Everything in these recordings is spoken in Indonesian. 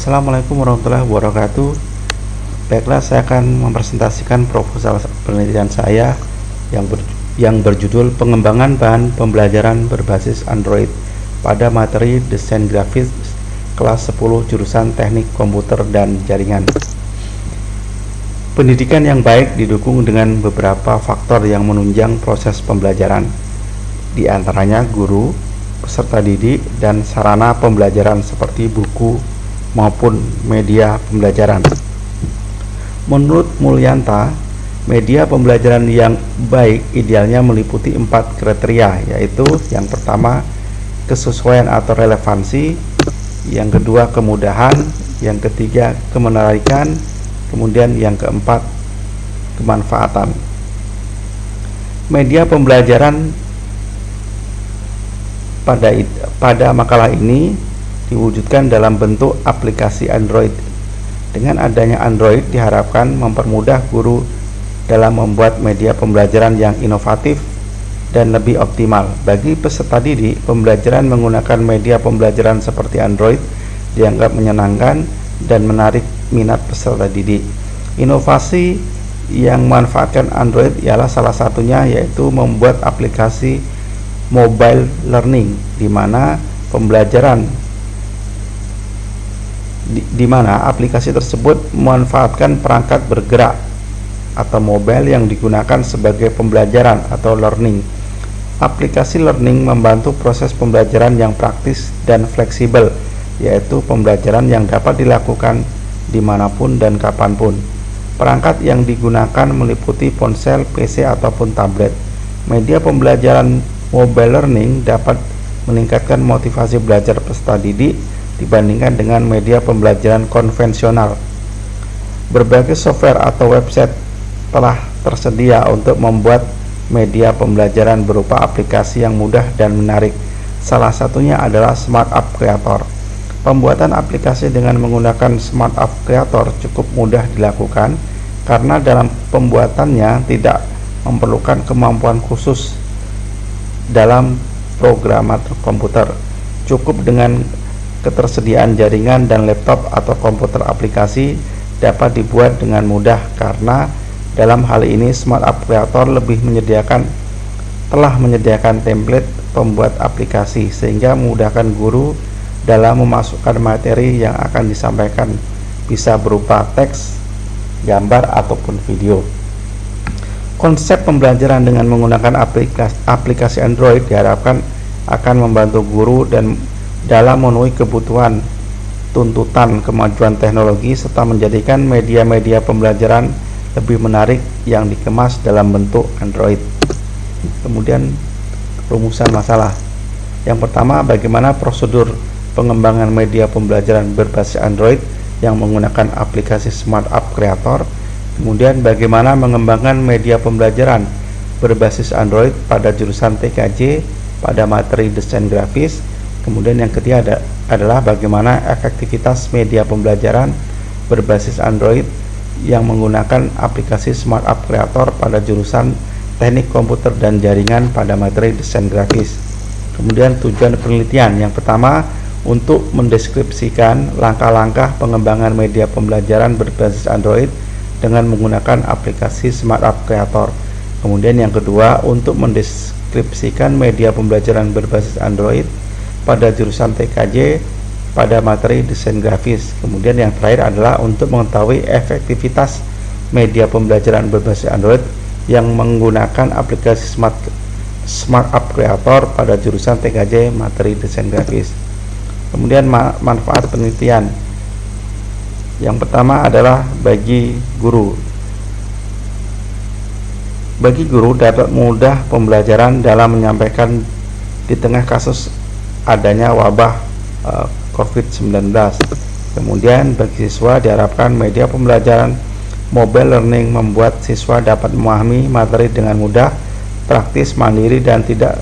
Assalamualaikum warahmatullahi wabarakatuh. Baiklah, saya akan mempresentasikan proposal penelitian saya yang berjudul pengembangan bahan pembelajaran berbasis Android pada materi desain grafis kelas 10 jurusan Teknik Komputer dan Jaringan. Pendidikan yang baik didukung dengan beberapa faktor yang menunjang proses pembelajaran, di antaranya guru, peserta didik, dan sarana pembelajaran seperti buku maupun media pembelajaran. Menurut Mulyanta, media pembelajaran yang baik idealnya meliputi 4 kriteria, yaitu yang pertama kesesuaian atau relevansi, yang kedua kemudahan, yang ketiga kemenarikan, kemudian yang keempat kemanfaatan. Media pembelajaran pada makalah ini diwujudkan dalam bentuk aplikasi Android. Dengan adanya Android diharapkan mempermudah guru dalam membuat media pembelajaran yang inovatif dan lebih optimal. Bagi peserta didik, pembelajaran menggunakan media pembelajaran seperti Android dianggap menyenangkan dan menarik minat peserta didik. Inovasi yang memanfaatkan Android ialah salah satunya yaitu membuat aplikasi mobile learning, di mana aplikasi tersebut memanfaatkan perangkat bergerak atau mobile yang digunakan sebagai pembelajaran atau learning. Aplikasi learning membantu proses pembelajaran yang praktis dan fleksibel, yaitu pembelajaran yang dapat dilakukan dimanapun dan kapanpun. Perangkat yang digunakan meliputi ponsel, PC, ataupun tablet. Media pembelajaran mobile learning dapat meningkatkan motivasi belajar peserta didik dibandingkan dengan media pembelajaran konvensional. Berbagai software atau website telah tersedia untuk membuat media pembelajaran berupa aplikasi yang mudah dan menarik. Salah satunya adalah Smart App Creator. Pembuatan aplikasi dengan menggunakan Smart App Creator cukup mudah dilakukan karena dalam pembuatannya tidak memerlukan kemampuan khusus dalam programator komputer. Cukup dengan ketersediaan jaringan dan laptop atau komputer, aplikasi dapat dibuat dengan mudah. Karena dalam hal ini Smart App Creator telah menyediakan template pembuat aplikasi, sehingga memudahkan guru dalam memasukkan materi yang akan disampaikan, bisa berupa teks, gambar, ataupun video. Konsep pembelajaran dengan menggunakan aplikasi Android diharapkan akan membantu guru dan dalam memenuhi kebutuhan tuntutan kemajuan teknologi serta menjadikan media-media pembelajaran lebih menarik yang dikemas dalam bentuk Android. Kemudian rumusan masalah. Yang pertama, bagaimana prosedur pengembangan media pembelajaran berbasis Android yang menggunakan aplikasi Smart App Creator. Kemudian bagaimana mengembangkan media pembelajaran berbasis Android pada jurusan TKJ pada materi desain grafis. Kemudian yang ketiga adalah bagaimana efektivitas media pembelajaran berbasis Android yang menggunakan aplikasi Smart App Creator pada jurusan Teknik Komputer dan Jaringan pada materi desain grafis. Kemudian tujuan penelitian. Yang pertama, untuk mendeskripsikan langkah-langkah pengembangan media pembelajaran berbasis Android dengan menggunakan aplikasi Smart App Creator. Kemudian yang kedua, untuk mendeskripsikan media pembelajaran berbasis Android pada jurusan TKJ pada materi desain grafis. Kemudian yang terakhir adalah untuk mengetahui efektivitas media pembelajaran berbasis Android yang menggunakan aplikasi Smart App Creator pada jurusan TKJ materi desain grafis. Kemudian manfaat penelitian. Yang pertama adalah bagi guru. Bagi guru dapat mudah pembelajaran dalam menyampaikan di tengah kasus adanya wabah COVID-19. Kemudian bagi siswa diharapkan media pembelajaran mobile learning membuat siswa dapat memahami materi dengan mudah, praktis, mandiri, dan tidak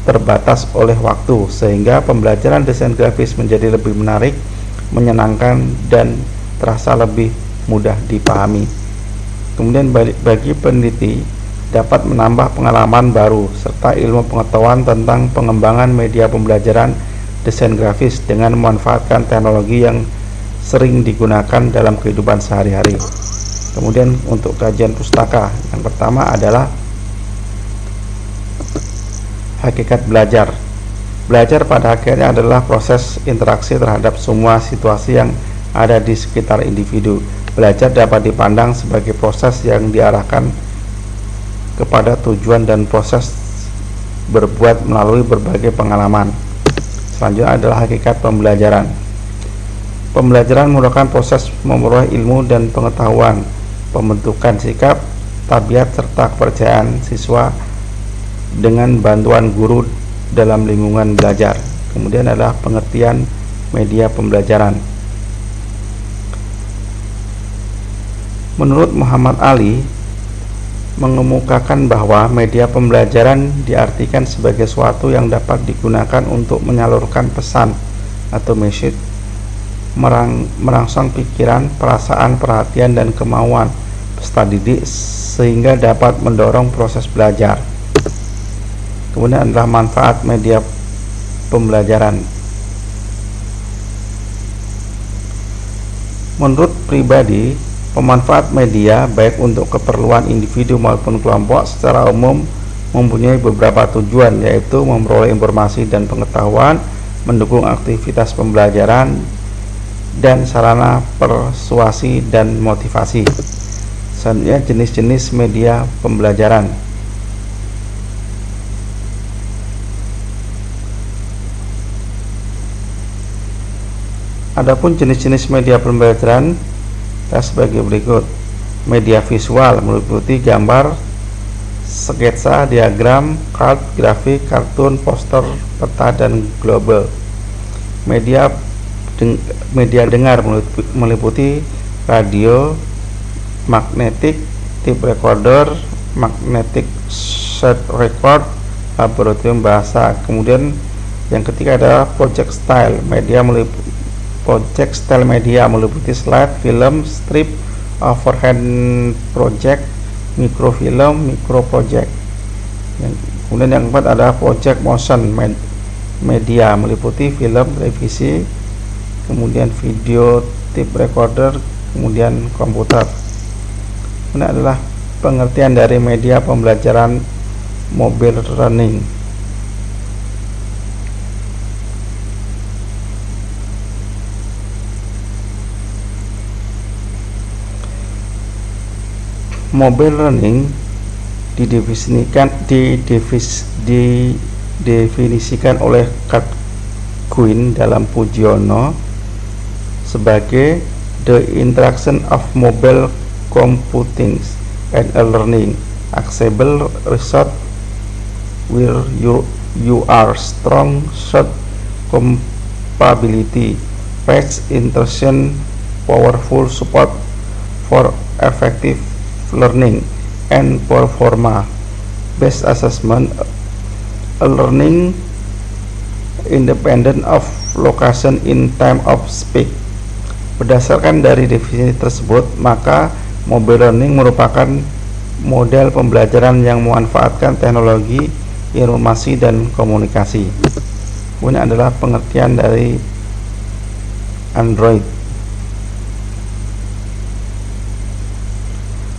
terbatas oleh waktu, sehingga pembelajaran desain grafis menjadi lebih menarik, menyenangkan, dan terasa lebih mudah dipahami. Kemudian bagi peneliti dapat menambah pengalaman baru serta ilmu pengetahuan tentang pengembangan media pembelajaran desain grafis dengan memanfaatkan teknologi yang sering digunakan dalam kehidupan sehari-hari. Kemudian untuk kajian pustaka, yang pertama adalah hakikat belajar. Belajar pada akhirnya adalah proses interaksi terhadap semua situasi yang ada di sekitar individu. Belajar dapat dipandang sebagai proses yang diarahkan kepada tujuan dan proses berbuat melalui berbagai pengalaman. Selanjutnya adalah hakikat pembelajaran. Pembelajaran merupakan proses memperoleh ilmu dan pengetahuan, pembentukan sikap, tabiat, serta kepercayaan siswa dengan bantuan guru dalam lingkungan belajar. Kemudian adalah pengertian media pembelajaran. Menurut Muhammad Ali, mengemukakan bahwa media pembelajaran diartikan sebagai sesuatu yang dapat digunakan untuk menyalurkan pesan atau message, merangsang pikiran, perasaan, perhatian, dan kemauan peserta didik sehingga dapat mendorong proses belajar. Kemudian adalah manfaat media pembelajaran. Menurut pribadi, pemanfaat media baik untuk keperluan individu maupun kelompok secara umum mempunyai beberapa tujuan, yaitu memperoleh informasi dan pengetahuan, mendukung aktivitas pembelajaran, dan sarana persuasi dan motivasi. Selanjutnya jenis-jenis media pembelajaran. Adapun jenis-jenis media pembelajaran sebagai berikut. Media visual meliputi gambar, sketsa, diagram, chart, grafik, kartun, poster, peta, dan global. Media dengar meliputi radio, magnetic tape recorder, magnetic set record, laboratorium bahasa. Kemudian yang ketiga adalah project-style media meliputi slide, film, strip, overhead project, mikrofilm, mikroproject. Kemudian yang keempat adalah project motion media meliputi film, televisi, kemudian video, tape recorder, kemudian komputer. Ini adalah pengertian dari media pembelajaran mobile learning. Mobile learning didefinisikan oleh Kurt Guin dalam Pujiono sebagai the interaction of mobile computing and learning, accessible result where you are strong short compatibility, fast interaction, powerful support for effective learning, and performa based assessment, a learning independent of location in time of speak. Berdasarkan dari definisi tersebut, maka mobile learning merupakan model pembelajaran yang memanfaatkan teknologi informasi dan komunikasi. Ini adalah pengertian dari Android.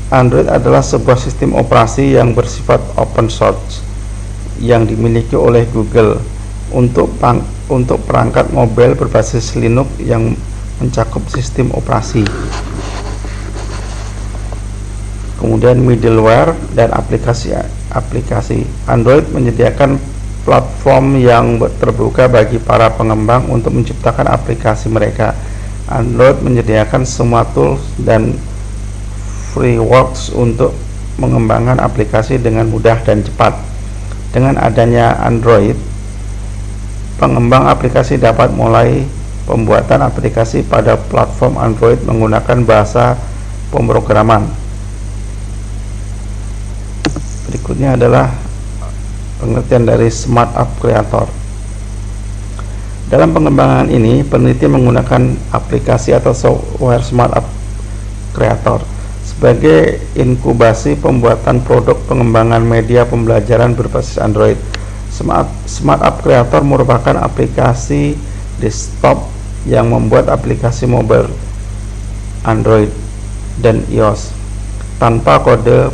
Android adalah sebuah sistem operasi yang bersifat open source yang dimiliki oleh Google untuk perangkat mobile berbasis Linux yang mencakup sistem operasi, kemudian middleware dan aplikasi. Android menyediakan platform yang terbuka bagi para pengembang untuk menciptakan aplikasi mereka. Android menyediakan semua tools dan frameworks untuk mengembangkan aplikasi dengan mudah dan cepat. Dengan adanya Android, pengembang aplikasi dapat mulai pembuatan aplikasi pada platform Android menggunakan bahasa pemrograman. Berikutnya adalah pengertian dari Smart App Creator. Dalam pengembangan ini, peneliti menggunakan aplikasi atau software Smart App Creator sebagai inkubasi pembuatan produk pengembangan media pembelajaran berbasis Android. Smart App Creator merupakan aplikasi desktop yang membuat aplikasi mobile Android dan iOS tanpa kode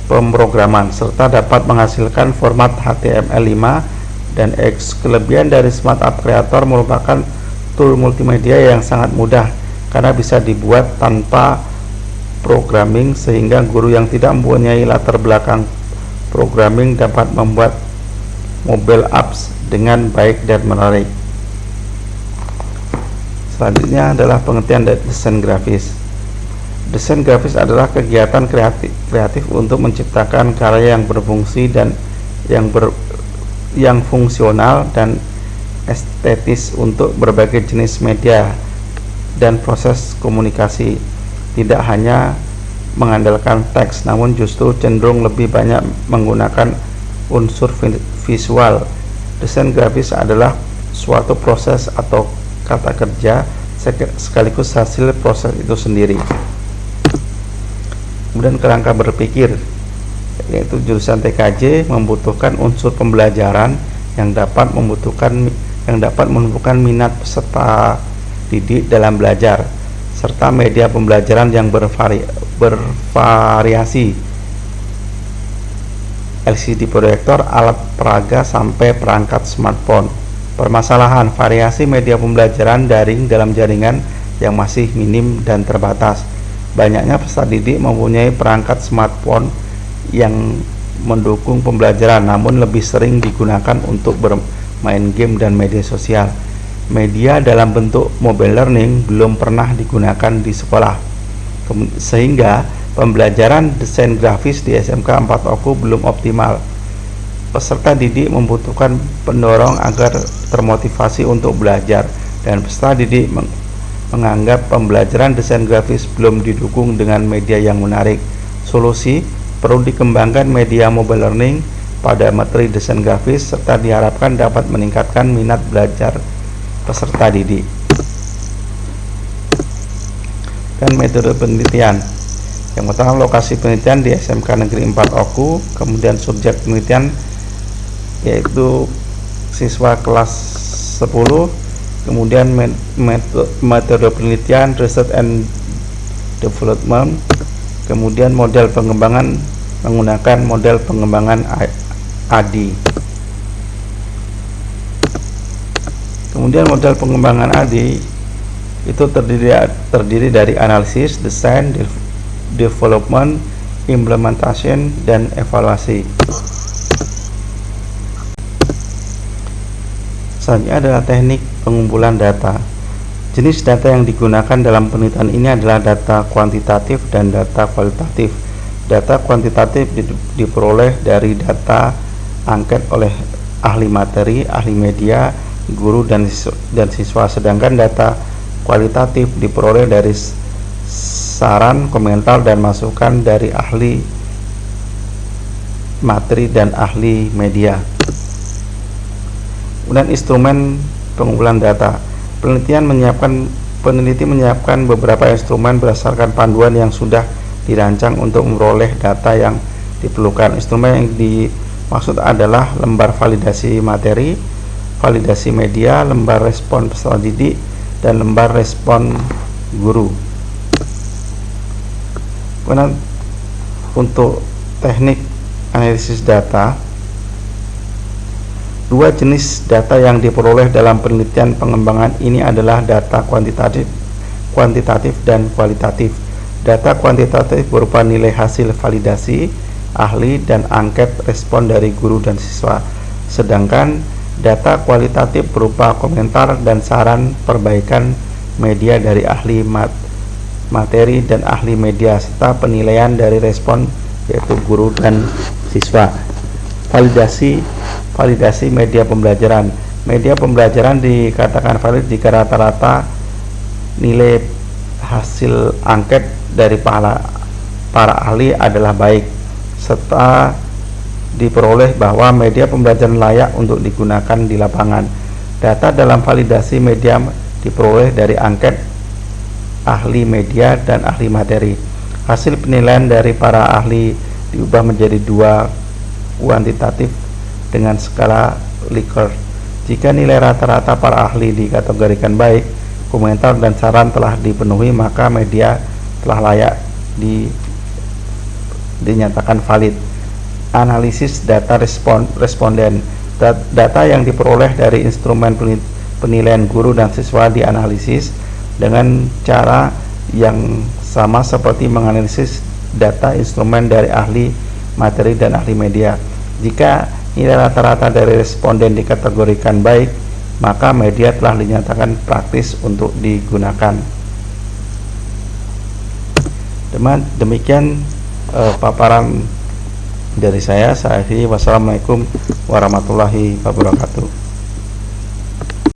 pemrograman serta dapat menghasilkan format HTML5 dan X. Kelebihan dari Smart App Creator merupakan tool multimedia yang sangat mudah karena bisa dibuat tanpa programming, sehingga guru yang tidak mempunyai latar belakang programming dapat membuat mobile apps dengan baik dan menarik. Selanjutnya adalah pengertian dari desain grafis. Desain grafis adalah kegiatan kreatif untuk menciptakan karya yang berfungsi dan yang fungsional dan estetis untuk berbagai jenis media dan proses komunikasi. Tidak hanya mengandalkan teks, namun justru cenderung lebih banyak menggunakan unsur visual. Desain grafis adalah suatu proses atau kata kerja sekaligus hasil proses itu sendiri. Kemudian kerangka berpikir, yaitu jurusan TKJ membutuhkan unsur pembelajaran yang dapat menumbuhkan minat peserta didik dalam belajar, serta media pembelajaran yang bervariasi, LCD proyektor, alat peraga, sampai perangkat smartphone. Permasalahan variasi media pembelajaran daring dalam jaringan yang masih minim dan terbatas. Banyaknya peserta didik mempunyai perangkat smartphone yang mendukung pembelajaran, namun lebih sering digunakan untuk bermain game dan media sosial. Media dalam bentuk mobile learning belum pernah digunakan di sekolah, sehingga pembelajaran desain grafis di SMK 4 Oku belum optimal. Peserta didik membutuhkan pendorong agar termotivasi untuk belajar, dan peserta didik menganggap pembelajaran desain grafis belum didukung dengan media yang menarik. Solusi: perlu dikembangkan media mobile learning pada materi desain grafis, serta diharapkan dapat meningkatkan minat belajar peserta didik. Dan metode penelitian. Yang pertama, lokasi penelitian di SMK Negeri 4 Oku. Kemudian subjek penelitian yaitu siswa kelas 10. Kemudian metode penelitian, research and development. Kemudian model pengembangan menggunakan model pengembangan ADI. Kemudian model pengembangan ADI itu terdiri dari analisis, desain, development, implementation, dan evaluasi. Selanjutnya adalah teknik pengumpulan data. Jenis data yang digunakan dalam penelitian ini adalah data kuantitatif dan data kualitatif. Data kuantitatif diperoleh dari data angket oleh ahli materi, ahli media, guru, dan siswa, sedangkan data kualitatif diperoleh dari saran, komentar, dan masukan dari ahli materi dan ahli media. Kemudian instrumen pengumpulan data. Peneliti menyiapkan beberapa instrumen berdasarkan panduan yang sudah dirancang untuk memperoleh data yang diperlukan. Instrumen yang dimaksud adalah lembar validasi materi, validasi media, lembar respon peserta didik, dan lembar respon guru. Kemudian untuk teknik analisis data, dua jenis data yang diperoleh dalam penelitian pengembangan ini adalah data kuantitatif dan kualitatif. Data kuantitatif berupa nilai hasil validasi ahli dan angket respon dari guru dan siswa, sedangkan data kualitatif berupa komentar dan saran perbaikan media dari ahli materi dan ahli media, serta penilaian dari respon yaitu guru dan siswa. Validasi media pembelajaran. Media pembelajaran dikatakan valid jika rata-rata nilai hasil angket dari para ahli adalah baik, serta diperoleh bahwa media pembelajaran layak untuk digunakan di lapangan. Data dalam validasi media diperoleh dari angket ahli media dan ahli materi. Hasil penilaian dari para ahli diubah menjadi dua kuantitatif dengan skala Likert. Jika nilai rata-rata para ahli dikategorikan baik, komentar dan saran telah dipenuhi, maka media telah layak dinyatakan valid. Analisis data responden. Data yang diperoleh dari instrumen penilaian guru dan siswa dianalisis dengan cara yang sama seperti menganalisis data instrumen dari ahli materi dan ahli media. Jika nilai rata-rata dari responden dikategorikan baik, maka media telah dinyatakan praktis untuk digunakan. Demikian paparan dari saya. Wassalamualaikum warahmatullahi wabarakatuh.